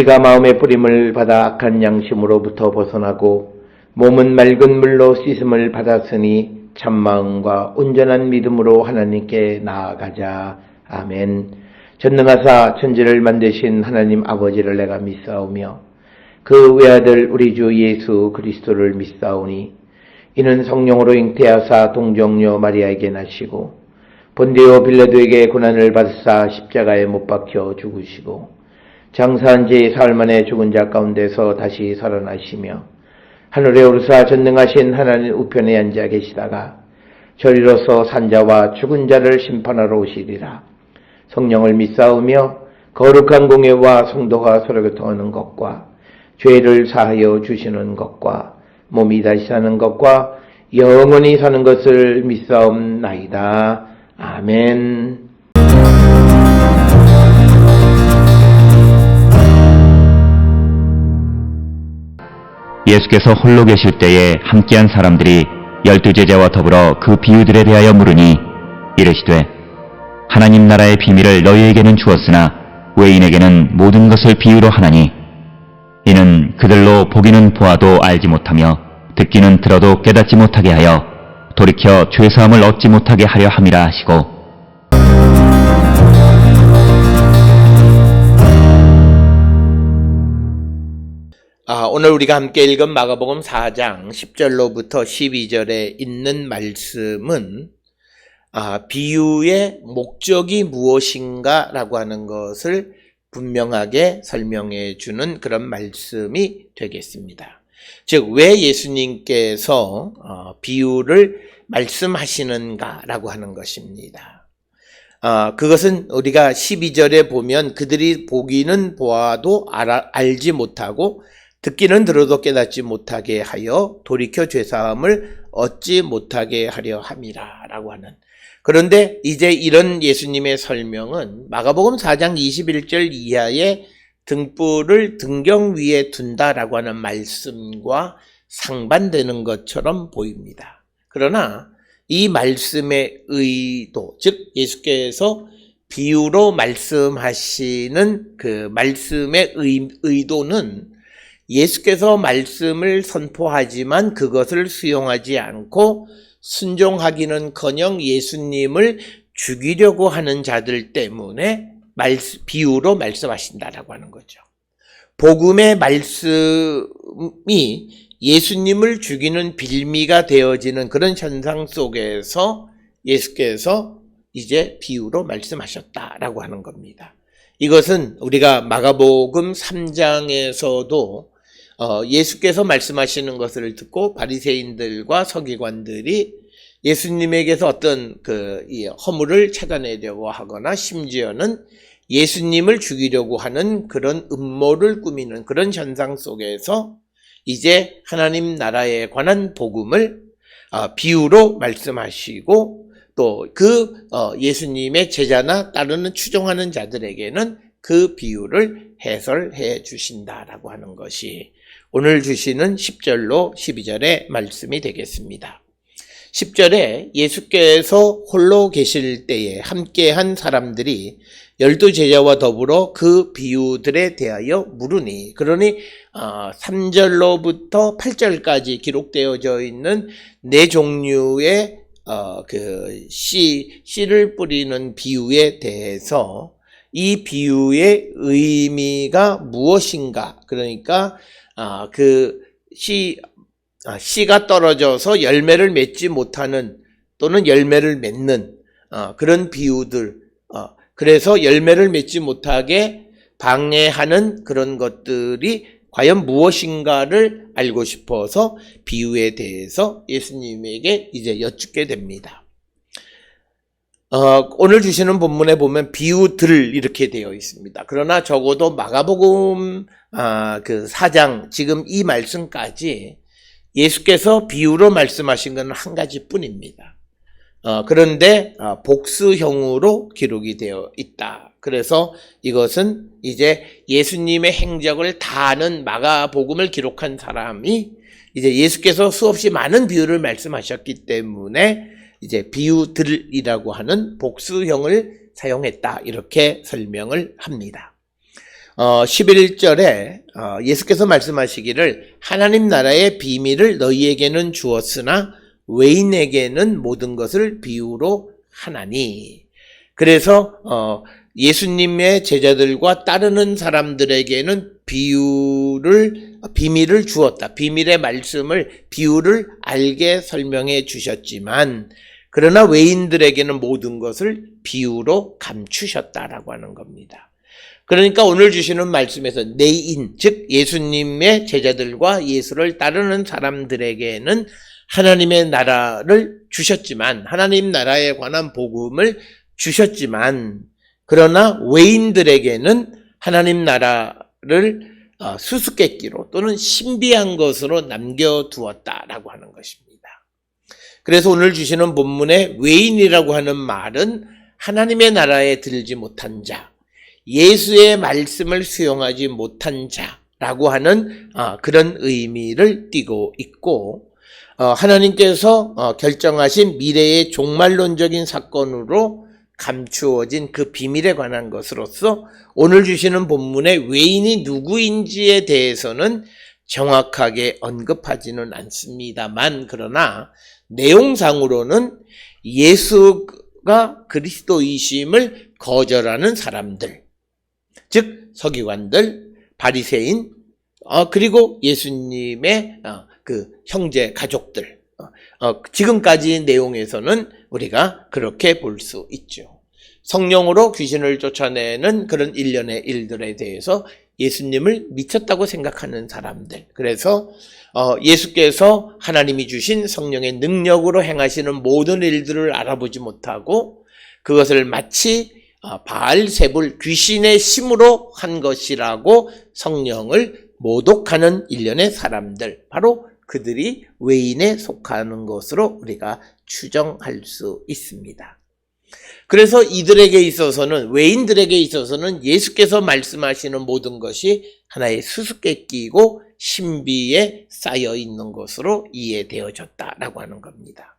우리가 마음의 뿌림을 받아 악한 양심으로부터 벗어나고 몸은 맑은 물로 씻음을 받았으니 참마음과 온전한 믿음으로 하나님께 나아가자. 아멘. 전능하사 천지를 만드신 하나님 아버지를 내가 믿사오며 그 외아들 우리 주 예수 그리스도를 믿사오니 이는 성령으로 잉태하사 동정녀 마리아에게 나시고 본디오 빌라도에게 고난을 받으사 십자가에 못 박혀 죽으시고 장사한 지 사흘 만에 죽은 자 가운데서 다시 살아나시며 하늘에 오르사 전능하신 하나님 우편에 앉아 계시다가 저리로서 산자와 죽은 자를 심판하러 오시리라. 성령을 믿사오며 거룩한 공예와 성도가 서로 교통하는 것과 죄를 사하여 주시는 것과 몸이 다시 사는 것과 영원히 사는 것을 믿사옵나이다. 아멘. 예수께서 홀로 계실 때에 함께한 사람들이 12제자와 더불어 그 비유들에 대하여 물으니 이르시되 하나님 나라의 비밀을 너희에게는 주었으나 외인에게는 모든 것을 비유로 하나니 이는 그들로 보기는 보아도 알지 못하며 듣기는 들어도 깨닫지 못하게 하여 돌이켜 죄사함을 얻지 못하게 하려 함이라 하시고 오늘 우리가 함께 읽은 마가복음 4장 10절로부터 12절에 있는 말씀은 비유의 목적이 무엇인가 라고 하는 것을 분명하게 설명해 주는 그런 말씀이 되겠습니다. 즉, 왜 예수님께서 비유를 말씀하시는가 라고 하는 것입니다. 그것은 우리가 12절에 보면 그들이 보기는 보아도 알지 못하고 듣기는 들어도 깨닫지 못하게 하여 돌이켜 죄사함을 얻지 못하게 하려 함이라 라고 하는. 그런데 이제 이런 예수님의 설명은 마가복음 4장 21절 이하의 등불을 등경 위에 둔다라고 하는 말씀과 상반되는 것처럼 보입니다. 그러나 이 말씀의 의도, 즉 예수께서 비유로 말씀하시는 그 말씀의 의도는 예수께서 말씀을 선포하지만 그것을 수용하지 않고 순종하기는커녕 예수님을 죽이려고 하는 자들 때문에 비유로 말씀하신다라고 하는 거죠. 복음의 말씀이 예수님을 죽이는 빌미가 되어지는 그런 현상 속에서 예수께서 이제 비유로 말씀하셨다라고 하는 겁니다. 이것은 우리가 마가복음 3장에서도 예수께서 말씀하시는 것을 듣고 바리새인들과 서기관들이 예수님에게서 어떤 이 허물을 찾아내려고 하거나 심지어는 예수님을 죽이려고 하는 그런 음모를 꾸미는 그런 현상 속에서 이제 하나님 나라에 관한 복음을 비유로 말씀하시고 또 예수님의 제자나 따르는 추종하는 자들에게는 그 비유를 해설해 주신다라고 하는 것이 오늘 주시는 10절로 12절의 말씀이 되겠습니다. 10절에 예수께서 홀로 계실 때에 함께한 사람들이 12제자와 더불어 그 비유들에 대하여 물으니, 그러니 3절로부터 8절까지 기록되어져 있는 네 종류의 씨를 뿌리는 비유에 대해서 이 비유의 의미가 무엇인가, 그러니까 씨가 떨어져서 열매를 맺지 못하는 또는 열매를 맺는 그런 비유들, 그래서 열매를 맺지 못하게 방해하는 그런 것들이 과연 무엇인가를 알고 싶어서 비유에 대해서 예수님에게 이제 여쭙게 됩니다. 오늘 주시는 본문에 보면 비유들 이렇게 되어 있습니다. 그러나 적어도 마가복음 4장 지금 이 말씀까지 예수께서 비유로 말씀하신 것은 한 가지뿐입니다. 그런데 복수형으로 기록이 되어 있다. 그래서 이것은 이제 예수님의 행적을 다 아는 마가복음을 기록한 사람이 이제 예수께서 수없이 많은 비유를 말씀하셨기 때문에 이제 비유들이라고 하는 복수형을 사용했다, 이렇게 설명을 합니다. 11절에 예수께서 말씀하시기를 하나님 나라의 비밀을 너희에게는 주었으나 외인에게는 모든 것을 비유로 하나니. 그래서 예수님의 제자들과 따르는 사람들에게는 비밀을 주었다. 비밀의 말씀을, 비유를 알게 설명해 주셨지만, 그러나 외인들에게는 모든 것을 비유로 감추셨다라고 하는 겁니다. 그러니까 오늘 주시는 말씀에서 내인, 즉 예수님의 제자들과 예수를 따르는 사람들에게는 하나님의 나라를 주셨지만, 하나님 나라에 관한 복음을 주셨지만, 그러나 외인들에게는 하나님 나라를 수수께끼로 또는 신비한 것으로 남겨두었다라고 하는 것입니다. 그래서 오늘 주시는 본문에 외인이라고 하는 말은 하나님의 나라에 들지 못한 자, 예수의 말씀을 수용하지 못한 자라고 하는 그런 의미를 띠고 있고, 하나님께서 결정하신 미래의 종말론적인 사건으로 감추어진 그 비밀에 관한 것으로서 오늘 주시는 본문의 외인이 누구인지에 대해서는 정확하게 언급하지는 않습니다만, 그러나 내용상으로는 예수가 그리스도이심을 거절하는 사람들, 즉 서기관들, 바리새인, 그리고 예수님의 그 형제 가족들, 지금까지 내용에서는 우리가 그렇게 볼 수 있죠. 성령으로 귀신을 쫓아내는 그런 일련의 일들에 대해서 예수님을 미쳤다고 생각하는 사람들, 그래서 예수께서 하나님이 주신 성령의 능력으로 행하시는 모든 일들을 알아보지 못하고 그것을 마치 바알세불 귀신의 힘으로 한 것이라고 성령을 모독하는 일련의 사람들, 바로 그들이 외인에 속하는 것으로 우리가 추정할 수 있습니다. 그래서 이들에게 있어서는, 외인들에게 있어서는 예수께서 말씀하시는 모든 것이 하나의 수수께끼이고 신비에 쌓여 있는 것으로 이해되어졌다라고 하는 겁니다.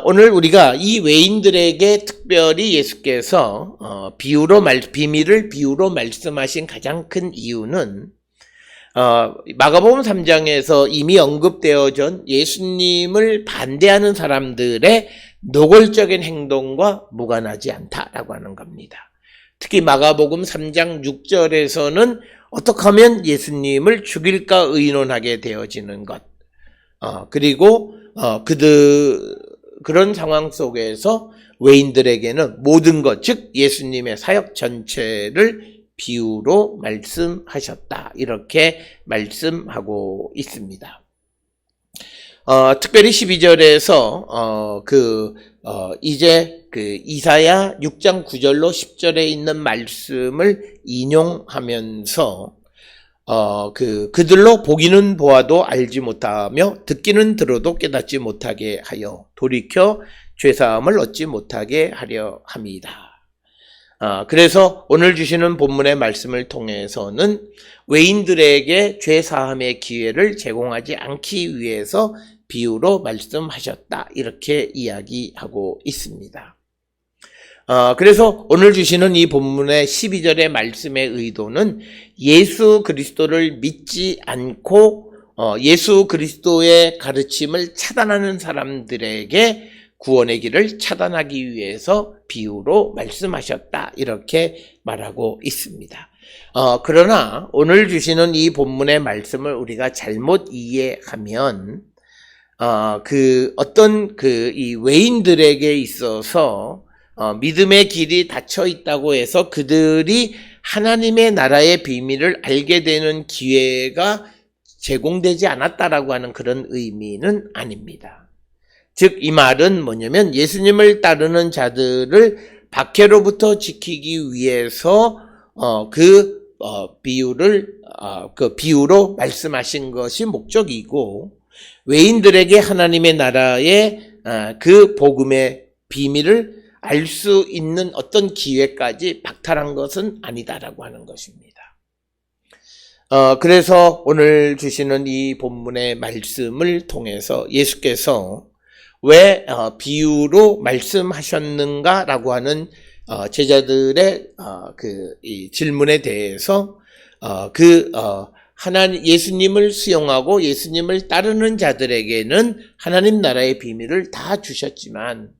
오늘 우리가 이 외인들에게 특별히 예수께서 비밀을 비유로 말씀하신 가장 큰 이유는 마가복음 3장에서 이미 언급되어진 예수님을 반대하는 사람들의 노골적인 행동과 무관하지 않다라고 하는 겁니다. 특히 마가복음 3장 6절에서는 어떻게 하면 예수님을 죽일까 의논하게 되어지는 것, 그리고 그런 상황 속에서 외인들에게는 모든 것, 즉 예수님의 사역 전체를 비유로 말씀하셨다, 이렇게 말씀하고 있습니다. 특별히 12절에서 이제 이사야 6장 9절로 10절에 있는 말씀을 인용하면서 그들로 보기는 보아도 알지 못하며 듣기는 들어도 깨닫지 못하게 하여 돌이켜 죄사함을 얻지 못하게 하려 함이다. 그래서 오늘 주시는 본문의 말씀을 통해서는 외인들에게 죄사함의 기회를 제공하지 않기 위해서 비유로 말씀하셨다, 이렇게 이야기하고 있습니다. 그래서 오늘 주시는 이 본문의 12절의 말씀의 의도는 예수 그리스도를 믿지 않고 예수 그리스도의 가르침을 차단하는 사람들에게 구원의 길을 차단하기 위해서 비유로 말씀하셨다, 이렇게 말하고 있습니다. 그러나 오늘 주시는 이 본문의 말씀을 우리가 잘못 이해하면 이 외인들에게 있어서 믿음의 길이 닫혀 있다고 해서 그들이 하나님의 나라의 비밀을 알게 되는 기회가 제공되지 않았다라고 하는 그런 의미는 아닙니다. 즉 이 말은 뭐냐면 예수님을 따르는 자들을 박해로부터 지키기 위해서 비유로 말씀하신 것이 목적이고, 외인들에게 하나님의 나라의 그 복음의 비밀을 알 수 있는 어떤 기회까지 박탈한 것은 아니다라고 하는 것입니다. 그래서 오늘 주시는 이 본문의 말씀을 통해서 예수께서 왜 비유로 말씀하셨는가라고 하는 제자들의 이 질문에 대해서 하나님 예수님을 수용하고 예수님을 따르는 자들에게는 하나님 나라의 비밀을 다 주셨지만,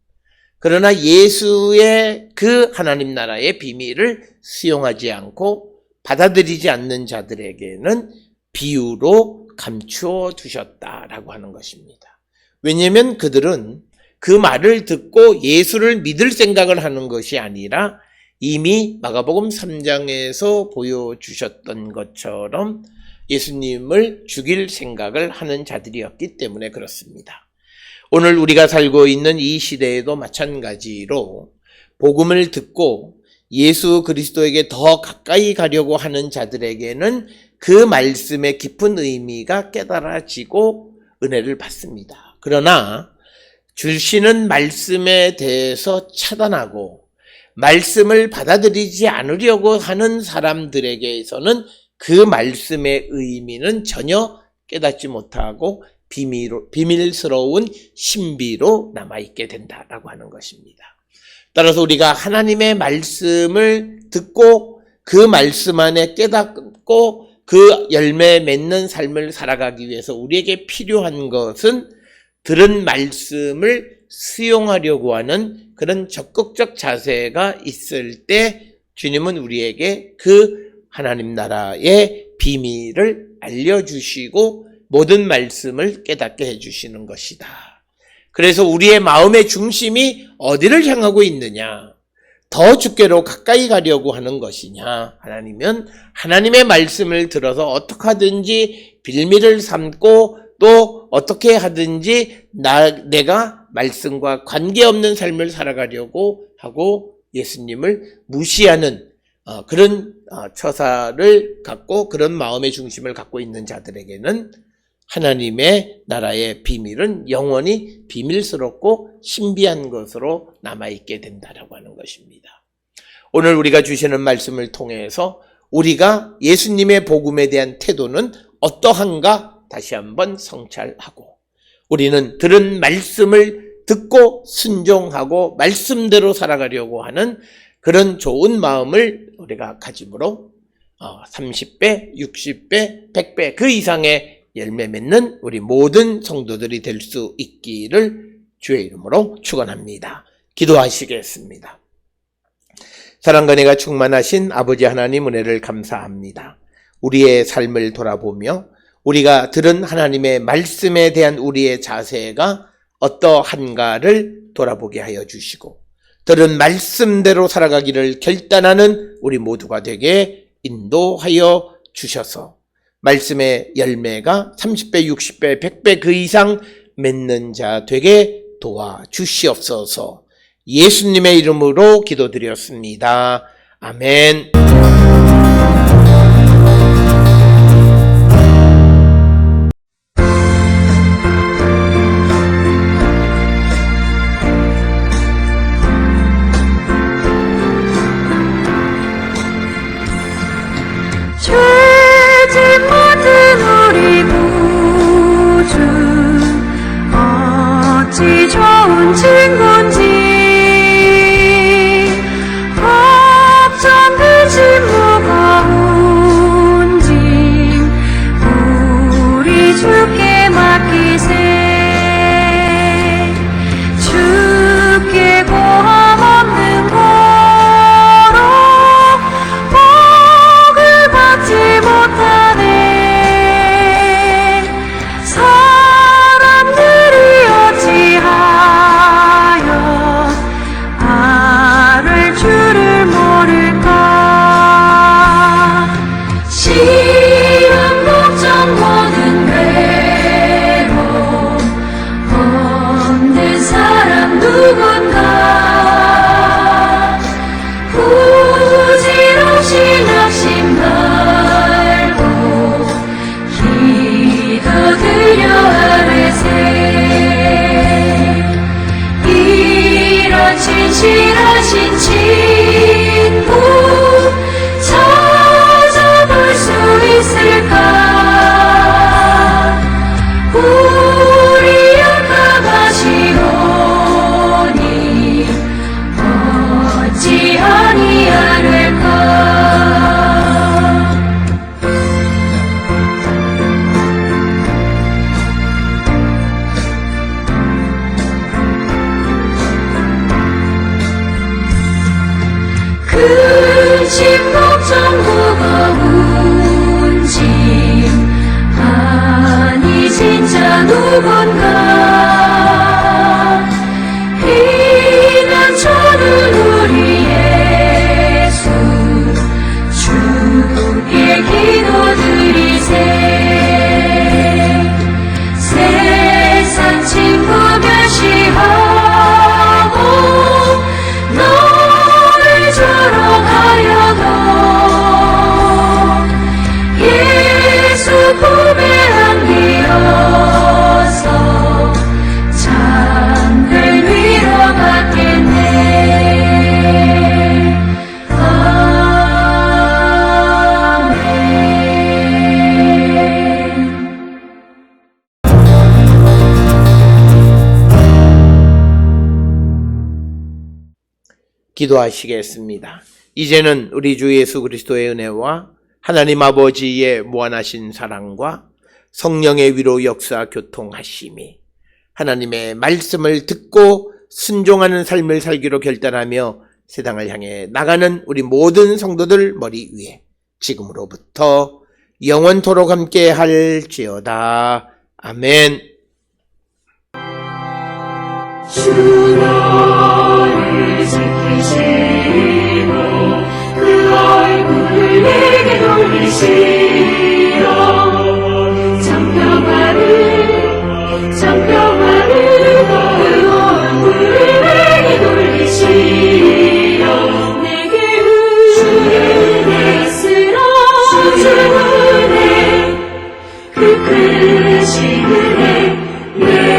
그러나 예수의 그 하나님 나라의 비밀을 수용하지 않고 받아들이지 않는 자들에게는 비유로 감추어 두셨다라고 하는 것입니다. 왜냐하면 그들은 그 말을 듣고 예수를 믿을 생각을 하는 것이 아니라 이미 마가복음 3장에서 보여주셨던 것처럼 예수님을 죽일 생각을 하는 자들이었기 때문에 그렇습니다. 오늘 우리가 살고 있는 이 시대에도 마찬가지로 복음을 듣고 예수 그리스도에게 더 가까이 가려고 하는 자들에게는 그 말씀의 깊은 의미가 깨달아지고 은혜를 받습니다. 그러나 주시는 말씀에 대해서 차단하고 말씀을 받아들이지 않으려고 하는 사람들에게서는 그 말씀의 의미는 전혀 깨닫지 못하고 비밀스러운 신비로 남아있게 된다라고 하는 것입니다. 따라서 우리가 하나님의 말씀을 듣고 그 말씀 안에 깨닫고 그 열매 맺는 삶을 살아가기 위해서 우리에게 필요한 것은 들은 말씀을 수용하려고 하는 그런 적극적 자세가 있을 때 주님은 우리에게 그 하나님 나라의 비밀을 알려주시고 모든 말씀을 깨닫게 해주시는 것이다. 그래서 우리의 마음의 중심이 어디를 향하고 있느냐, 더 주께로 가까이 가려고 하는 것이냐, 하나님은 하나님의 말씀을 들어서 어떻게 하든지 빌미를 삼고 또 어떻게 하든지 내가 말씀과 관계없는 삶을 살아가려고 하고 예수님을 무시하는 그런 처사를 갖고 그런 마음의 중심을 갖고 있는 자들에게는 하나님의 나라의 비밀은 영원히 비밀스럽고 신비한 것으로 남아있게 된다라고 하는 것입니다. 오늘 우리가 주시는 말씀을 통해서 우리가 예수님의 복음에 대한 태도는 어떠한가 다시 한번 성찰하고, 우리는 들은 말씀을 듣고 순종하고 말씀대로 살아가려고 하는 그런 좋은 마음을 우리가 가짐으로 30배, 60배, 100배 그 이상의 열매 맺는 우리 모든 성도들이 될 수 있기를 주의 이름으로 축원합니다. 기도하시겠습니다. 사랑과 은혜가 충만하신 아버지 하나님 은혜를 감사합니다. 우리의 삶을 돌아보며 우리가 들은 하나님의 말씀에 대한 우리의 자세가 어떠한가를 돌아보게 하여 주시고 들은 말씀대로 살아가기를 결단하는 우리 모두가 되게 인도하여 주셔서 말씀의 열매가 30배, 60배, 100배 그 이상 맺는 자 되게 도와주시옵소서. 예수님의 이름으로 기도드렸습니다. 아멘. 좋은 친구인지 걱정된 짐 무거운지 우리 주께 맡기세. 주께 고함 없는 거로 복을 받지 못하네. 사람들이 어찌하여 알을 줄을 모를까. 시험 걱정 모든 괴로움 없는 사람 누군가. 부질없이 낙심 말고 기도드려 아뢰세. 이런 진실하신 친구 찾아볼 수 있을까. 우리 약함하시오니 어찌 근심 걱정 무거운 짐 아니 진짜 누군가 피난처는 우리 예수 주께 기도드리세 세상 친구 멸시하고 너를 조롱하여도 예수 품에 안기어서 잠들 위로받겠네. 기도하시겠습니다. 이제는 우리 주 예수 그리스도의 은혜와 하나님 아버지의 무한하신 사랑과 성령의 위로 역사 교통하심이 하나님의 말씀을 듣고 순종하는 삶을 살기로 결단하며 세상을 향해 나가는 우리 모든 성도들 머리 위에 지금으로부터 영원토록 함께 할지어다. 아멘. 주 너를 지키시고 그 얼굴을 내게 돌리시어 정평화를 그 얼굴을 내게 돌리시어 내게 주의 은혜 쓰라 그 크신 은혜